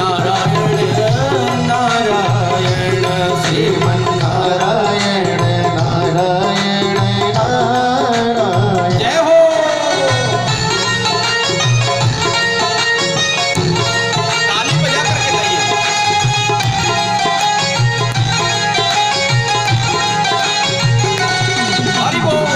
नारायण नारायण श्रीमन्नारायण नारायण नारायण। जय हो। ताली बजा करके गाइए। हरि बोल।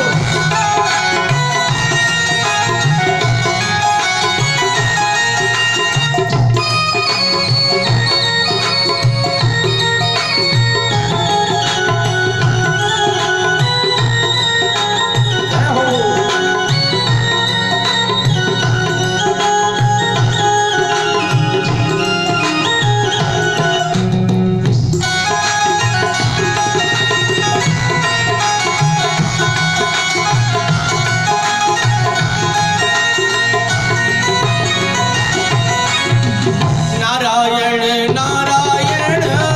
नारायण नारायण नारायण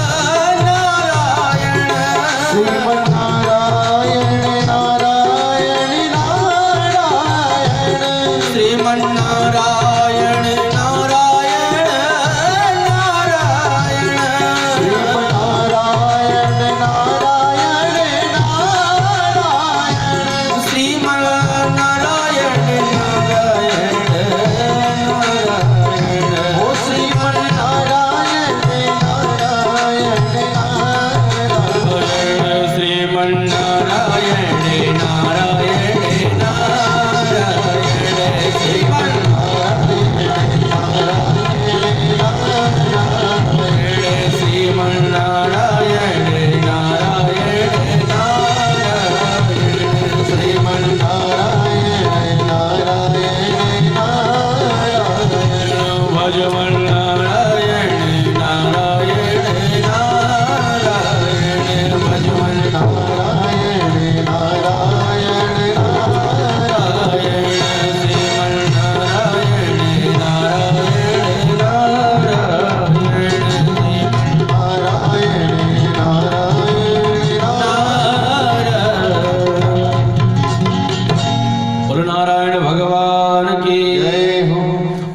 श्रीमन्नारायण नारायण नारायण। श्रीमन्नारायण नारायण नारायण श्रीमन्नारायण नारायण नारायण। श्रीमन्नारायण नारायण नारायण ओ श्रीमन्नारायण नारायण नारायण। श्रीमन्नारायण नारायण नारायण श्रीमन्नारायण नारायण नारायण श्रीमन्नारायण नारायण नारायण। भजमन्नारायण नारायण नारायण नारायण नारायण नारायण। श्रीमन्नारायण नारायण नारायण नारायण नारायण। बोलो नारायण भगवान की जय हो।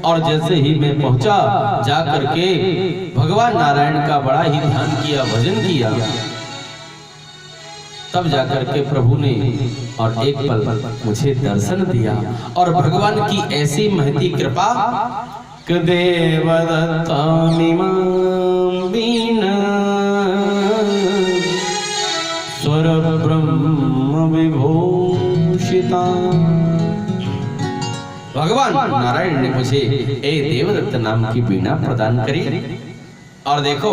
और जैसे ही मैं पहुंचा जा करके भगवान नारायण का बड़ा ही ध्यान किया, भजन किया, तब जाकर के प्रभु ने और एक पल मुझे दर्शन दिया। और भगवान की ऐसी महती कृपा कि देवदत्तामिमां वीणा स्वर ब्रह्म विभूषिता। भगवान नारायण ने मुझे ए देवदत्त नाम की वीणा प्रदान करी। और देखो,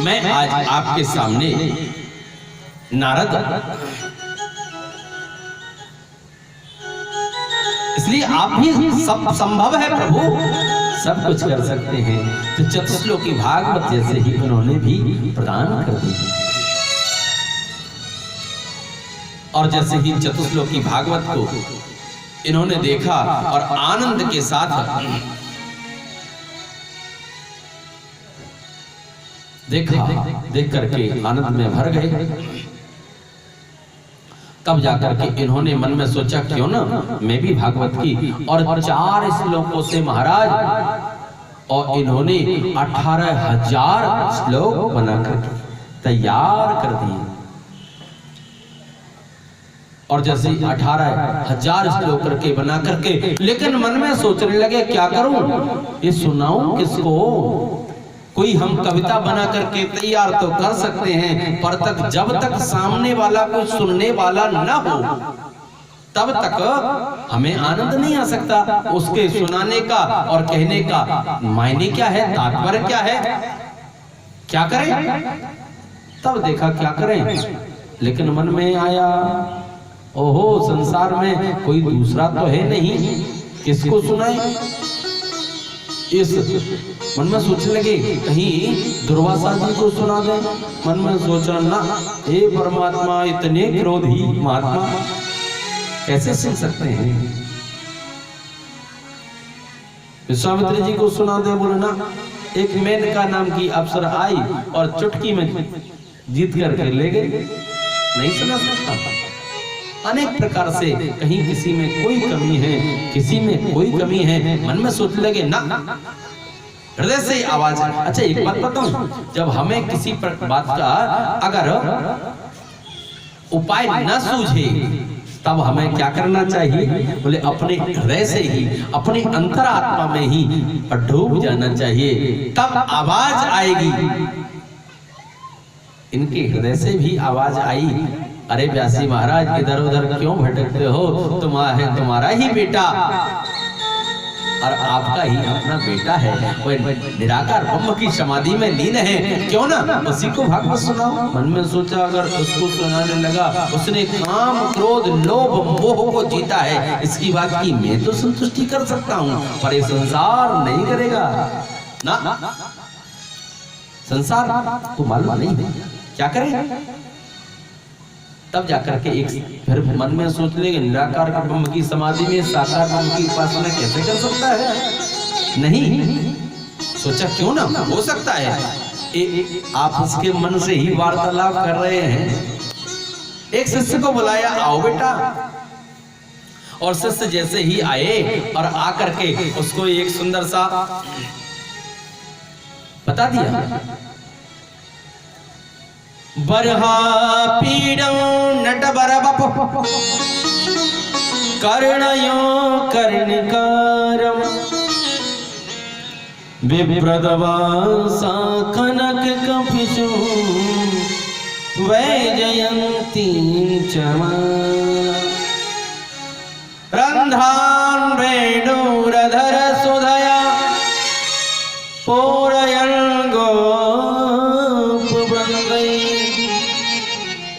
मैं आज आपके सामने नारद, इसलिए आप भी सब संभव है प्रभु, सब कुछ कर सकते हैं। तो चतुश्लोकी भागवत जैसे ही उन्होंने भी प्रदान कर दी। और जैसे ही चतुश्लोकी भागवत को इन्होंने देखा और आनंद के साथ देखा, देख करके आनंद में भर गए। तब जाकर के इन्होंने मन में सोचा क्यों ना मैं भी भागवत की, और 4 श्लोकों से महाराज, और इन्होंने 18,000 श्लोक बनाकर तैयार कर दिए। और जैसे 18,000 श्लोक करके बना करके, लेकिन मन में सोचने लगे क्या करूं, ये सुनाऊं किसको। कोई हम कविता बना करके तैयार तो कर सकते हैं, पर जब तक सामने वाला कोई सुनने वाला न हो तब तक हमें आनंद नहीं आ सकता। उसके सुनाने का और कहने का मायने क्या है, तात्पर्य क्या है, क्या करें। तब देखा क्या करें, लेकिन मन में आया ओहो संसार में कोई दूसरा तो है नहीं, किसको सुनाए। इस मन में सोचने लगे कहीं दुर्वासा जी को सुना दे। मन में सोचा ना, हे परमात्मा इतने क्रोधी महात्मा कैसे सुन सकते हैं। विश्वामित्र जी को सुना दे, बोले ना, एक मेनका नाम की अप्सरा आई और चुटकी में जीत करके ले गई, नहीं सुना सकता। अनेक प्रकार से कहीं किसी में कोई कमी है, किसी में कोई कमी है, मन में सोचने लगे ना, हृदय से आवाज। अच्छा एक बात बताऊं, जब हमें किसी बात का अगर उपाय न सूझे तब हमें क्या करना चाहिए? बोले अपने हृदय से ही, अपनी अंतरात्मा में ही डूब जाना चाहिए, तब आवाज आएगी। इनके हृदय से भी आवाज आई, अरे व्यासी महाराज इधर उधर क्यों भटकते हो, तुम्हारा ही बेटा और आपका ही अपना बेटा है, वो निराकार ब्रह्म की समाधि में लीन है, क्यों ना उसी को भागवत सुनाओ। मन में सोचा अगर उसको सुनाने लगा, उसने काम क्रोध लोभ मोह को जीता है, इसकी बात की मैं तो संतुष्टि कर सकता हूँ, पर ये संसार नहीं करेगा ना। संसार को मालूम नहीं है क्या करे। तब जाकर के एक फिर मन में सोच लेगा, निराकार का ब्रह्म की समाधि में साकार ब्रह्म की उपासना कैसे कर सकता है? नहीं सोचा क्यों ना हो सकता है। आप उसके मन से ही वार्तालाप कर रहे हैं। एक शिष्य को बुलाया, आओ बेटा, और शिष्य जैसे ही आए और आकर के उसको एक सुंदर सा बता दिया, बरहा पीड़ो नट बरबप कर्णयो कर्णिकारम विप्रदवासा कनक कपिशु वैजयंती चमा रंधान रेणुरधर सुधया पूरयन् गोप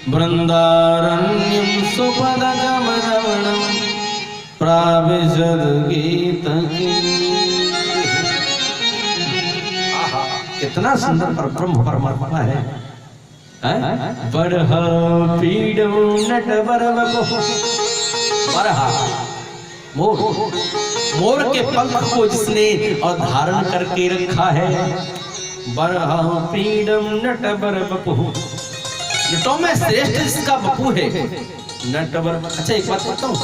वृंदारण्यं सुपदकमरवणं प्राविशद गीतकी। कितना सुंदर परब्रह्म परमात्मा है। बरह पीड़ो नट बरबपो, बरहा मोर, मोर के पंख को जिसने और धारण करके रखा है, बरह पीड़म नट बरबपो, नटों में श्रेष्ठ जिसका बपू है नटवर। अच्छा एक बात बताऊं,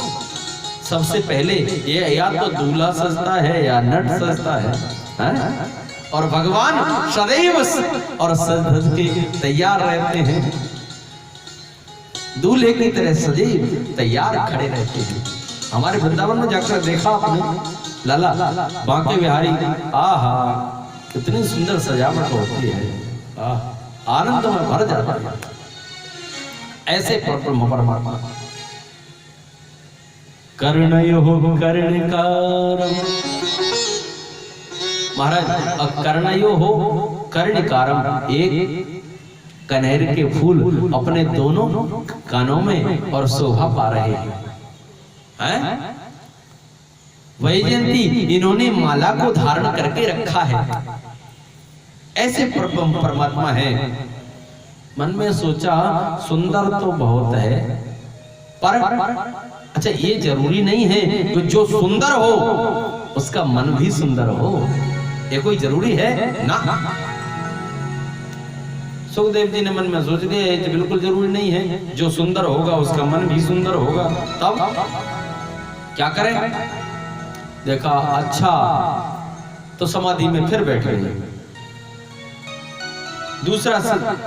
सबसे पहले ये या तो दूल्हा सजता है या नट सजता है? और भगवान सदैव और सज के तैयार रहते हैं, दूल्हे की तरह सदैव तैयार खड़े रहते हैं। हमारे वृंदावन में जाकर देखा आपने लाला बांके बिहारी, आहा कितनी सुंदर सजावट होती है, आनंद में भर जाता है। ऐसे परब्रह्म परमात्मा कर्णयो कर्णिकारम। महाराज कर्णयो हो कर्णिकारम, एक कनेर के फूल अपने दोनों कानों में और शोभा पा रहे हैं। वैजयंती, इन्होंने माला को धारण करके रखा है। ऐसे परब्रह्म परमात्मा है। मन में सोचा सुंदर तो बहुत है, पर अच्छा ये जरूरी नहीं है कि जो सुंदर हो उसका मन भी सुंदर हो, ये कोई जरूरी है ना। सुखदेव जी ने मन में सोच लिया ये बिल्कुल जरूरी नहीं है, जो सुंदर होगा उसका मन भी सुंदर होगा। तब क्या करें? देखा अच्छा तो समाधि में फिर बैठ गए। दूसरा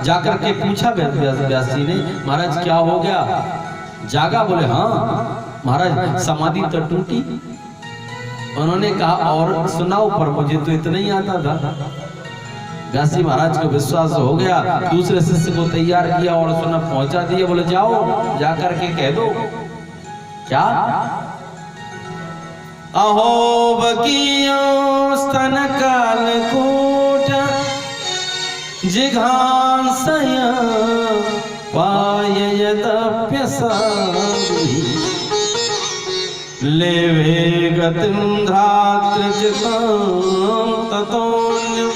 जाकर के पूछा व्यास जी ने, महाराज क्या हो गया? जागा? बोले हाँ महाराज समाधि तो टूटी। उन्होंने कहा और सुनाओ, पर मुझे तो इतना ही आता था। व्यास जी महाराज को विश्वास हो गया, दूसरे शिष्य को तैयार किया और सुना पहुंचा दिया। बोले जाओ जाकर के कह दो। क्या? अहो बकियो स्तन काल कूट जिघांसय पाययदप्यसारी लेवे गतिं धातृचितां ततोऽन्यं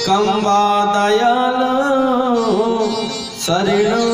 कं वा दयालो शरणं